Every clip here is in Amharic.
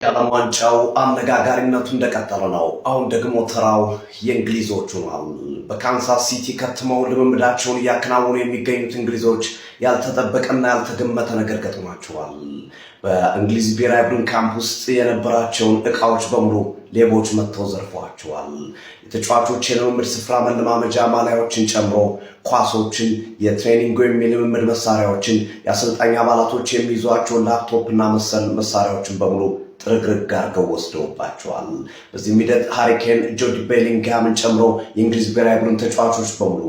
የዓለም ዋንጫው አነጋጋሪነቱ እንደቀጠለ ነው። አሁን ደግሞ ተራው የእንግሊዞቹ ነው። በካንሳስ ሲቲ ከትመው ልምምዳቸውን እያከናወኑ የሚገኙት እንግሊዞች ያልተጠበቀና ያልተገመተ ነገር ገጥሟቸዋል። በእንግሊዝ ብሔራዊ ቡድን ካምፕ ውስጥ የነበራቸውን ዕቃዎች በሙሉ ሌቦች መጥተው ዘርፈዋቸዋል። የተጫዋቾች የልምምድ ስፍራ መለማመጃ ማሊያዎችን ጨምሮ ኳሶችን፣ የትሬኒንግ ወይም የልምምድ መሳሪያዎችን፣ የአሰልጣኝ አባላቶች የሚይዟቸውን ላፕቶፕና መሰል መሳሪያዎችን በሙሉ ጥርግርግ አድርገው ወስደውባቸዋል። በዚህ ሂደት ሃሪኬን፣ ጁድ ቤሊንግሃምን ጨምሮ የእንግሊዝ ብሔራዊ ቡድን ተጫዋቾች በሙሉ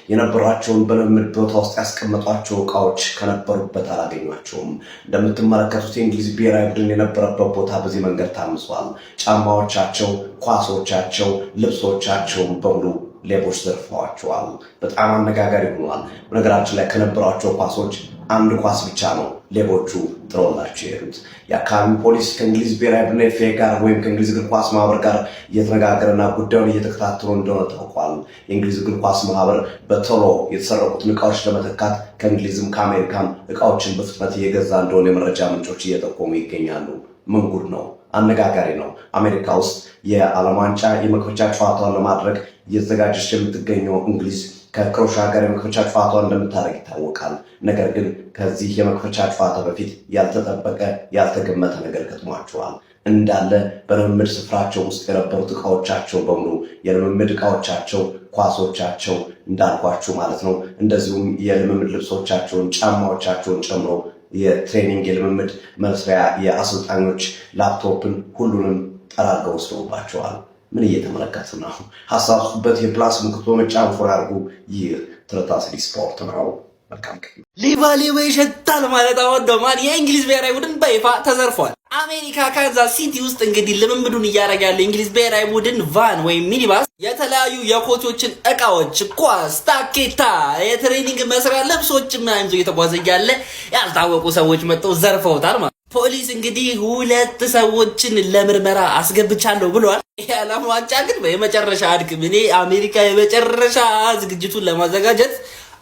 የነበራቸውን በልምምድ ቦታ ውስጥ ያስቀመጧቸው ዕቃዎች ከነበሩበት አላገኟቸውም። እንደምትመለከቱት የእንግሊዝ ብሔራዊ ቡድን የነበረበት ቦታ በዚህ መንገድ ታምሷል። ጫማዎቻቸው፣ ኳሶቻቸው፣ ልብሶቻቸውን በሙሉ ሌቦች ዘርፈዋቸዋል። በጣም አነጋጋሪ ሆኗል። በነገራችን ላይ ከነበሯቸው ኳሶች አንድ ኳስ ብቻ ነው ሌቦቹ ጥለውላቸው የሄዱት። የአካባቢው ፖሊስ ከእንግሊዝ ብሔራዊ ቡድን ኤፍኤ ጋር ወይም ከእንግሊዝ እግር ኳስ ማህበር ጋር እየተነጋገረና ጉዳዩን እየተከታተሉ እንደሆነ ታውቋል። የእንግሊዝ እግር ኳስ ማህበር በቶሎ የተሰረቁትን ዕቃዎች ለመተካት ከእንግሊዝም ከአሜሪካም ዕቃዎችን በፍጥነት እየገዛ እንደሆነ የመረጃ ምንጮች እየጠቆሙ ይገኛሉ። ምን ጉድ ነው! አነጋጋሪ ነው። አሜሪካ ውስጥ የዓለም ዋንጫ የመክፈቻ ጨዋታውን ለማድረግ እየተዘጋጀች የምትገኘው እንግሊዝ ከክሮሻ ጋር የመክፈቻ ጨዋታውን እንደምታደርግ ይታወቃል። ነገር ግን ከዚህ የመክፈቻ ጨዋታ በፊት ያልተጠበቀ ያልተገመተ ነገር ገጥሟቸዋል። እንዳለ በልምምድ ስፍራቸው ውስጥ የነበሩት ዕቃዎቻቸው በሙሉ የልምምድ ዕቃዎቻቸው፣ ኳሶቻቸው እንዳልኳችሁ ማለት ነው፣ እንደዚሁም የልምምድ ልብሶቻቸውን፣ ጫማዎቻቸውን ጨምሮ የትሬኒንግ የልምምድ መስሪያ የአሰልጣኞች ላፕቶፕን ሁሉንም ጠራርገው ወስደውባቸዋል። ምን እየተመለከት ነው? ሀሳብበት የፕላስ ምልክት በመጫን ፎር ያርጉ። ይህ ትርታስሊ ስፖርት ነው። መልካም ቀን። ሌባ ይሸታል ማለት አወደማን የእንግሊዝ ብሔራዊ ቡድን በይፋ ተዘርፏል። አሜሪካ ካንዛስ ሲቲ ውስጥ እንግዲህ ልምምዱን እያደረገ ያለው የእንግሊዝ ብሔራዊ ቡድን ቫን ወይም ሚኒባስ የተለያዩ የኮቾችን ዕቃዎች፣ ኳስ፣ ታኬታ፣ የትሬኒንግ መስሪያ ልብሶች ምናምን ይዞ እየተጓዘ እያለ ያልታወቁ ሰዎች መጥተው ዘርፈውታል ማለት። ፖሊስ እንግዲህ 2 ሰዎችን ለምርመራ አስገብቻለሁ ብሏል። የዓለም ዋንጫ ግን በመጨረሻ አድክም። እኔ አሜሪካ የመጨረሻ ዝግጅቱን ለማዘጋጀት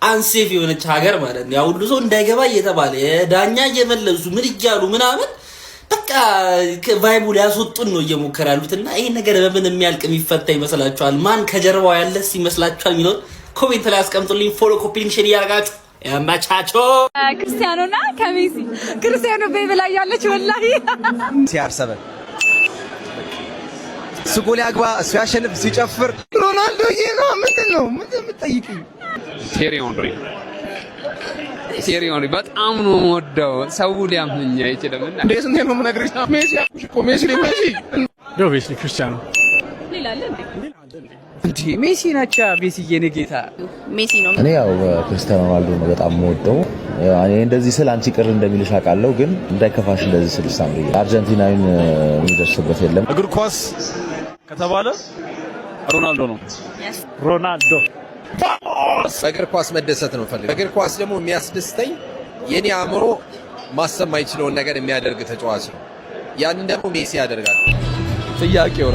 አንሴፍ የሆነች ሀገር ማለት ነው። ያ ሁሉ ሰው እንዳይገባ እየተባለ ዳኛ እየመለሱ ምን እያሉ ምናምን በቃ ቫይቡ ሊያስወጡን ነው እየሞከሩ ያሉትና ይሄ ነገር በምን የሚያልቅ የሚፈታ ይመስላችኋል? ማን ከጀርባው ያለስ ይመስላችኋል? የሚለው ኮሜንት ላይ አስቀምጡልኝ። ፎሎ፣ ኮፒ ሊንክ፣ ሼር ያርጋችሁ። ያማቻቾ ክርስቲያኖና ከሜሲ ክርስቲያኖ ቤቢ ላይ ያለች ወላሂ ሲያርሰበ እሱ ጎል ያግባ፣ እሱ ያሸንፍ፣ ሲጨፍር ሮናልዶ ይሄ ነው። ምንድን ነው የምትጠይቂኝ? ቴሪ ኦንሪ በጣም ነው የምወደው። ሰው ሊያምነኝ አይችልምና እንዴት ነው የምነግርሽ? ሜሲ እኮ ሜሲ ክርስቲያኖ ሌላ አለ እንዴ? ሜሲ ናቻ ሜሲ የኔ ጌታ ሜሲ ነው። እኔ ያው ክርስቲያኖ ሮናልዶ ነው በጣም የምወደው። እኔ እንደዚህ ስል አንቺ ቅር እንደሚልሽ አውቃለሁ፣ ግን እንዳይከፋሽ እንደዚህ ስል ሳምሪ አርጀንቲናዊን የሚደርስበት የለም። እግር ኳስ ከተባለ ሮናልዶ ነው። ሮናልዶ በእግር ኳስ መደሰት ነው ፈልግ። በእግር ኳስ ደግሞ የሚያስደስተኝ የኔ አእምሮ ማሰብ ማይችለውን ነገር የሚያደርግ ተጫዋች ነው። ያንን ደግሞ ሜሲ ያደርጋል። ጥያቄው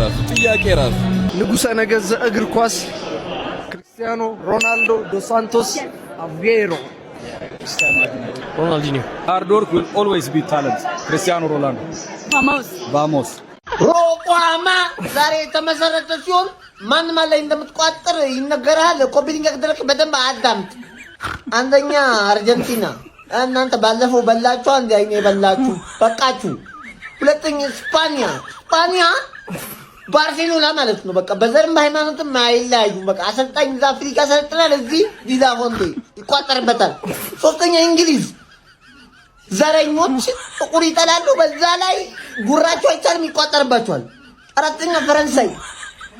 ራሱ ንጉሠ ነገሥት እግር ኳስ ክርስቲያኖ ሮናልዶ ዶስ ሳንቶስ አቬሮ ሮናልዲኒዮ ሃርድ ወርክ ዊል ኦልዌይስ ቢ ታለንት ክርስቲያኖ ሮናልዶ ቫሞስ ሮቋማ ዛሬ የተመሰረተ ሲሆን ማን ላይ እንደምትቋጥር ይነገራል። ኮፒሊንግ አድርገህ በደንብ አዳምጥ። አንደኛ አርጀንቲና፣ እናንተ ባለፈው በላችሁ፣ አንዴ አይኔ በላችሁ፣ በቃችሁ። ሁለተኛ ስፓኒያ ባርሴሎና ማለት ነው። በቃ በዘርም በሃይማኖትም አይለያዩም። በቃ አሰልጣኝ እዛ አፍሪካ ሰልጥናል፣ እዚህ ዲዛ ፎንቴ ይቋጠርበታል። ሶስተኛ እንግሊዝ ዘረኞች ጥቁር ይጠላሉ፣ በዛ ላይ ጉራቸው አይቻልም፣ ይቋጠርባቸዋል። አራተኛ ፈረንሳይ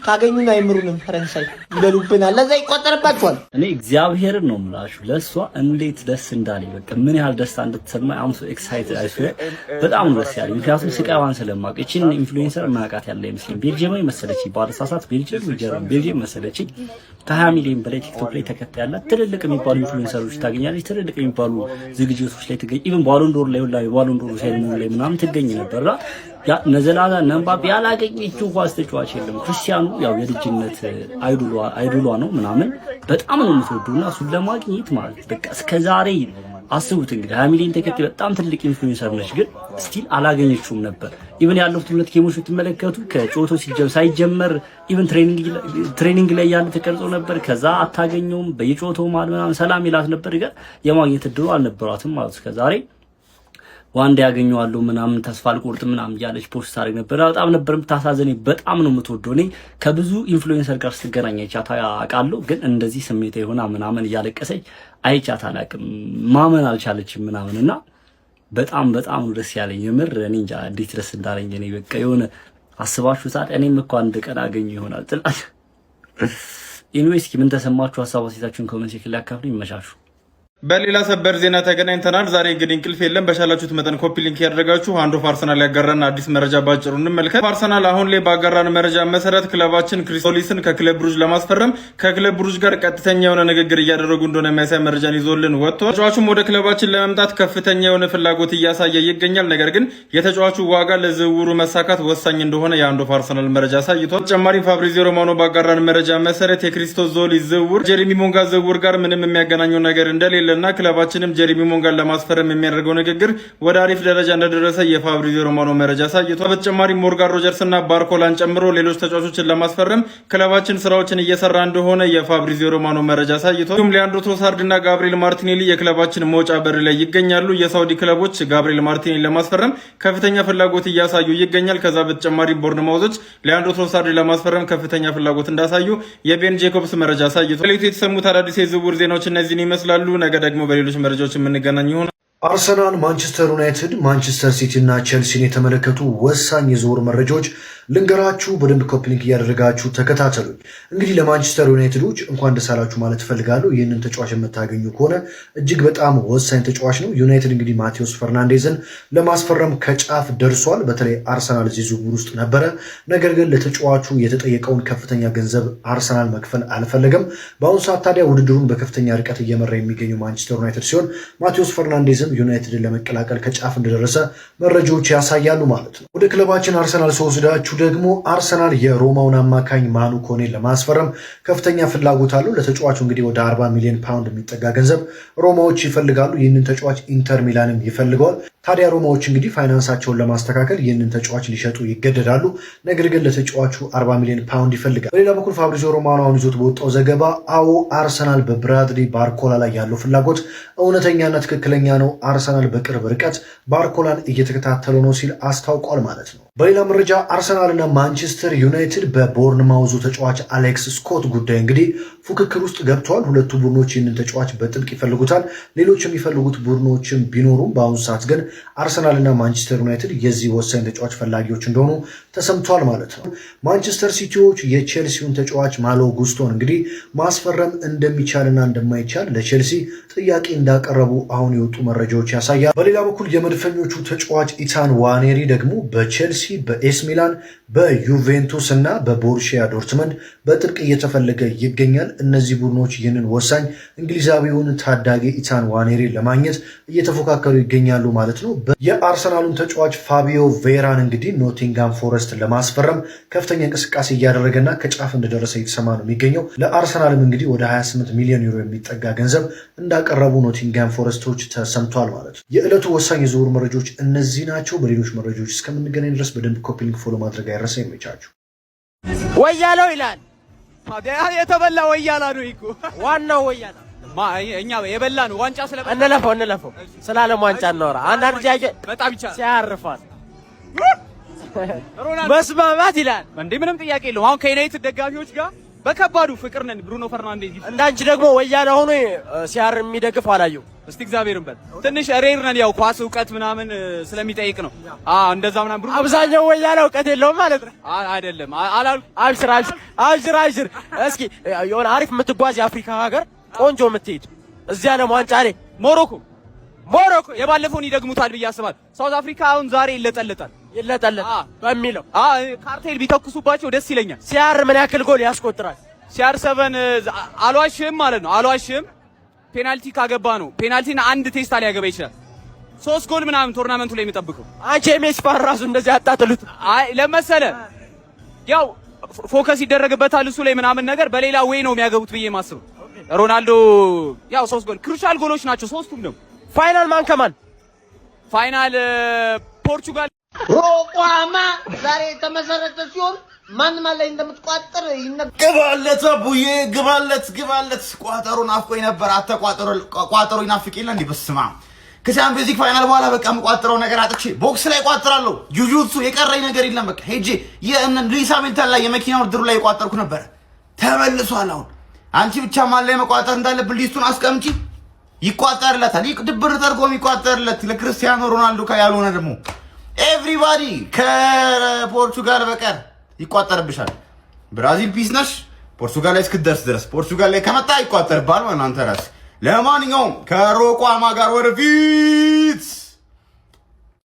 ካገኙን አይምሩንም፣ ፈረንሳይ ይበሉብናል፣ ለዛ ይቋጠርባቸዋል። እኔ እግዚአብሔርን ነው የምላችሁ ለሷ እንዴት ደስ እንዳለኝ በቃ ምን ያህል ደስታ እንድትሰማ አም ሶ ኤክሳይትድ አይስዌር በጣም ነው ደስ ያለኝ። ምክንያቱም ስቃዋን ስለማውቅ እቺን ኢንፍሉዌንሰር ማቃት ያለ ይመስለኝ ቤልጂየማዊ መሰለችኝ፣ ባለሳሳት ቤልጂየም መሰለችኝ። ከ20 ሚሊዮን በላይ ቲክቶክ ላይ ተከታይ ያላት ትልልቅ የሚባሉ ኢንፍሉዌንሰሮች ታገኛለች። ትልልቅ የሚባሉ ዝግጅቶች ላይ ትገኝ ኢቭን ባሎን ዶር ላይ ወላሂ ባሎን ዶር ሴሬሞኒ ላይ ምናምን ትገኝ ነበርና ያ ነዘላላ ነምባብ ያላገኘችው ኳስ ተጫዋች የለም። ክርስቲያኑ ያው የልጅነት አይዶሏ ነው ምናምን በጣም ነው የምትወደውና እሱን ለማግኘት ማለት በቃ እስከዛሬ አስቡት እንግዲህ 20 ሚሊዮን ተከታይ በጣም ትልቅ ኢንፍሉዌንሰር ነች፣ ግን ስቲል አላገኘችውም ነበር። ኢቭን ያሉት ሁለት ጌሞች ብትመለከቱ ከጮቶ ሳይጀመር ኢቭን ትሬኒንግ ላይ ያለ ተቀርጾ ነበር። ከዛ አታገኘውም። በየጮቶ ምናምን ሰላም ይላት ነበር፣ ግን የማግኘት እድሉ አልነበራትም ማለት ነው። ከዛሬ ዋንዴ ያገኘዋለሁ ምናምን ተስፋ አልቆርጥም ምናምን እያለች ፖስት ታደርግ ነበር። በጣም ነበር የምታሳዝነኝ። በጣም ነው የምትወደው። እኔ ከብዙ ኢንፍሉዌንሰር ጋር ስትገናኝ አይቻት አውቃለሁ፣ ግን እንደዚህ ስሜታዊ ሆና ምናምን እያለቀሰች አይቻት አላውቅም። ማመን አልቻለችም ምናምን እና በጣም ነው ደስ ያለኝ። የምር እኔ እንጃ እንዴት ደስ እንዳለኝ። እኔ በቃ የሆነ አስባችሁታል? እኔም እኮ አንድ ቀን አገኘ ይሆናል ጥላት። ኢንዌይስ ምን ተሰማችሁ? ሀሳብ አስተያየታችሁን ኮሜንት ሴክሽን ላይ አካፍሉኝ። ይመቻችሁ። በሌላ ሰበር ዜና ተገናኝተናል። ዛሬ እንግዲህ እንቅልፍ የለም። በሻላችሁት መጠን ኮፒ ሊንክ ያደረጋችሁ አንዱ አርሰናል ያጋራን አዲስ መረጃ ባጭሩ እንመልከት። አርሰናል አሁን ላይ ባጋራን መረጃ መሰረት ክለባችን ክሪስቶሊስን ከክለብ ብሩጅ ለማስፈረም ከክለብ ብሩጅ ጋር ቀጥተኛ የሆነ ንግግር እያደረጉ እንደሆነ የሚያሳይ መረጃን ይዞልን ወጥቷል። ተጫዋቹም ወደ ክለባችን ለመምጣት ከፍተኛ የሆነ ፍላጎት እያሳየ ይገኛል። ነገር ግን የተጫዋቹ ዋጋ ለዝውውሩ መሳካት ወሳኝ እንደሆነ የአንዱ አርሰናል መረጃ አሳይቷል። ተጨማሪም ፋብሪዚዮ ሮማኖ ባጋራን መረጃ መሰረት የክሪስቶስ ዞሊ ዝውውር ጀሬሚ ሞንጋ ዝውውር ጋር ምንም የሚያገናኘው ነገር እንደሌለ እና ክለባችንም ጀሬሚ ሞንጋን ለማስፈረም የሚያደርገው ንግግር ወደ አሪፍ ደረጃ እንደደረሰ የፋብሪዚዮ ሮማኖ መረጃ አሳይቷል። በተጨማሪም ሞርጋን ሮጀርስ እና ባርኮላን ጨምሮ ሌሎች ተጫዋቾችን ለማስፈረም ክለባችን ስራዎችን እየሰራ እንደሆነ የፋብሪዚዮ ሮማኖ መረጃ አሳይቷል። እንዲሁም ሊያንድሮ ትሮሳርድ እና ጋብሪኤል ማርቲኔሊ የክለባችን መውጫ በር ላይ ይገኛሉ። የሳውዲ ክለቦች ጋብሪኤል ማርቲኔሊ ለማስፈረም ከፍተኛ ፍላጎት እያሳዩ ይገኛል። ከዛ በተጨማሪም ቦርንማውዞች ሊያንድሮ ትሮሳርድ ለማስፈረም ከፍተኛ ፍላጎት እንዳሳዩ የቤን ጄኮብስ መረጃ አሳይቷል። ሌሎች የተሰሙት አዳዲስ የዝውውር ዜናዎች እነዚህን ይመስላሉ። ነገ ደግሞ በሌሎች መረጃዎች የምንገናኝ ይሆናል። አርሰናል፣ ማንቸስተር ዩናይትድ፣ ማንቸስተር ሲቲ እና ቼልሲን የተመለከቱ ወሳኝ የዝውውር መረጃዎች ልንገራችሁ። በደንብ ኮፒ ሊንክ እያደረጋችሁ ተከታተሉኝ። እንግዲህ ለማንቸስተር ዩናይትዶች እንኳን ደስ አላችሁ ማለት እፈልጋለሁ። ይህንን ተጫዋች የምታገኙ ከሆነ እጅግ በጣም ወሳኝ ተጫዋች ነው። ዩናይትድ እንግዲህ ማቴዎስ ፈርናንዴዝን ለማስፈረም ከጫፍ ደርሷል። በተለይ አርሰናል እዚህ ዝውውር ውስጥ ነበረ። ነገር ግን ለተጫዋቹ የተጠየቀውን ከፍተኛ ገንዘብ አርሰናል መክፈል አልፈለገም። በአሁኑ ሰዓት ታዲያ ውድድሩን በከፍተኛ ርቀት እየመራ የሚገኘው ማንቸስተር ዩናይትድ ሲሆን ማቴዎስ ፈርናንዴዝም ዩናይትድን ለመቀላቀል ከጫፍ እንደደረሰ መረጃዎች ያሳያሉ ማለት ነው። ወደ ክለባችን አርሰናል ስወስዳችሁ ደግሞ አርሰናል የሮማውን አማካኝ ማኑ ኮኔን ለማስፈረም ከፍተኛ ፍላጎት አለው። ለተጫዋቹ እንግዲህ ወደ 40 ሚሊዮን ፓውንድ የሚጠጋ ገንዘብ ሮማዎች ይፈልጋሉ። ይህንን ተጫዋች ኢንተር ሚላንም ይፈልገዋል። ታዲያ ሮማዎች እንግዲህ ፋይናንሳቸውን ለማስተካከል ይህንን ተጫዋች ሊሸጡ ይገደዳሉ። ነገር ግን ለተጫዋቹ 40 ሚሊዮን ፓውንድ ይፈልጋል። በሌላ በኩል ፋብሪዚዮ ሮማኖ አሁን ይዞት በወጣው ዘገባ አዎ አርሰናል በብራድሊ ባርኮላ ላይ ያለው ፍላጎት እውነተኛና ትክክለኛ ነው፣ አርሰናል በቅርብ ርቀት ባርኮላን እየተከታተሉ ነው ሲል አስታውቋል ማለት ነው። በሌላ መረጃ አርሰናል እና ማንቸስተር ዩናይትድ በቦርንማውዙ ተጫዋች አሌክስ ስኮት ጉዳይ እንግዲህ ፉክክር ውስጥ ገብተዋል። ሁለቱ ቡድኖች ይህንን ተጫዋች በጥብቅ ይፈልጉታል። ሌሎች የሚፈልጉት ቡድኖችም ቢኖሩም በአሁኑ ሰዓት ግን አርሰናል እና ማንቸስተር ዩናይትድ የዚህ ወሳኝ ተጫዋች ፈላጊዎች እንደሆኑ ተሰምቷል ማለት ነው። ማንቸስተር ሲቲዎች የቼልሲውን ተጫዋች ማሎ ጉስቶን እንግዲህ ማስፈረም እንደሚቻልና እንደማይቻል ለቼልሲ ጥያቄ እንዳቀረቡ አሁን የወጡ መረጃዎች ያሳያል። በሌላ በኩል የመድፈኞቹ ተጫዋች ኢታን ዋኔሪ ደግሞ በቼልሲ፣ በኤስ ሚላን፣ በዩቬንቱስ እና በቦሩሺያ ዶርትመንድ በጥብቅ እየተፈለገ ይገኛል። እነዚህ ቡድኖች ይህንን ወሳኝ እንግሊዛዊውን ታዳጊ ኢታን ዋኔሪ ለማግኘት እየተፎካከሩ ይገኛሉ ማለት ነው። የአርሰናሉን ተጫዋች ፋቢዮ ቬራን እንግዲህ ኖቲንጋም ፎረስት ለማስፈረም ከፍተኛ እንቅስቃሴ እያደረገና ከጫፍ እንደደረሰ የተሰማ ነው የሚገኘው። ለአርሰናልም እንግዲህ ወደ 28 ሚሊዮን ዩሮ የሚጠጋ ገንዘብ እንዳቀረቡ ኖቲንጋም ፎረስቶች ተሰምቷል ማለት ነው። የዕለቱ ወሳኝ የዝውውር መረጃዎች እነዚህ ናቸው። በሌሎች መረጃዎች እስከምንገናኝ ድረስ በደንብ ኮፒ ሊንክ ፎሎ ማድረግ አይረሳ። ይመቻችሁ። ወያለው ይላል የተበላ ወያላ ነው እኮ ዋናው ወያላ እኛ የበላ ነው። ዋንጫ እንለፈው ስለ ዓለም ዋንጫ እናወራ። አንዳንድ ጃጀ በጣም ሲያርፋል መስማማት ይላል እንዴ ምንም ጥያቄ የለውም። አሁን ከዩናይትድ ደጋፊዎች ጋር በከባዱ ፍቅር ነን። ብሩኖ ፈርናንዴዝ እንዳንቺ ደግሞ ወያላ ሆኖ ሲያር የሚደግፍ አላየው። እስቲ እግዚአብሔርን በል ትንሽ ሬር ነን። ያው ኳስ እውቀት ምናምን ስለሚጠይቅ ነው። እንደዛ ምናምን ብሩኖ አብዛኛው ወያላ እውቀት የለውም ማለት ነው አይደለም። አብሽር እስኪ የሆነ አሪፍ የምትጓዝ የአፍሪካ ሀገር ቆንጆ የምትሄድ እዚህ ዓለም ዋንጫ ላይ ሞሮኮ የባለፈውን ይደግሙታል ብዬ አስባለሁ። ሳውዝ አፍሪካ አሁን ዛሬ ይለጠለጣል በሚለው ካርቴል ቢተኩሱባቸው ደስ ይለኛል። ሲያር ምን ያክል ጎል ያስቆጥራል? ሲያር 7 አልዋሽም ማለት ነው። አልዋሽም ፔናልቲ ካገባ ነው። ፔናልቲና አንድ ቴስታ ሊያገባ ይችላል። 3 ጎል ምናምን ቶርናመንቱ ላይ የሚጠብቀው አንቺ የሜሲ ፋር ራሱ እንደዚህ አጣጥሉት። አይ ለመሰለ ያው ፎከስ ይደረግበታል እሱ ላይ ምናምን ነገር በሌላ ወይ ነው የሚያገቡት ብዬ ማስበው። ሮናልዶ ያው 3 ጎል ክሩሻል ጎሎች ናቸው ሶስቱም ነው። ፋይናል ማን ከማን? ፋይናል ፖርቹጋል ሮቋማ ዛሬ የተመሰረተ ሲሆን ማን ላይ እንደምትቋጥር ግባለት አቡዬ ግባለት ቋጠሮን አፍቆኝ ነበር ቋጠሮ ይናፍቅ የለ እንዴ በስማ ከቻምፒየንስ ሊግ ፋይናል በኋላ በቃ የምቋጥረው ነገር አጥቼ ቦክስ ላይ ቋጥራለሁ ጁጁትሱ የቀረኝ ነገር የለም በቃ ሄጄ ሉዊስ ሃሚልተን ላይ የመኪና ውድድሩ ላይ የቋጠርኩ ነበር ተመልሷል አሁን አንቺ ብቻ ማን ላይ መቋጠር እንዳለብን ሊስቱን አስቀምጪ ይቋጠርለታል ድብር ተርጎ የሚቋጠርለት ለክርስቲያኖ ሮናልዶ ያልሆነ ደግሞ ኤቭሪባዲ ከፖርቹጋል በቀር ይቋጠርብሻል ብራዚል ፒስ ነሽ ፖርቹጋል ላይ እስክትደርስ ድረስ ፖርቹጋል ላይ ከመጣ ይቋጠርባል ማለት አንተ ራስህ ለማንኛውም ከሮቋማ ጋር ወደፊት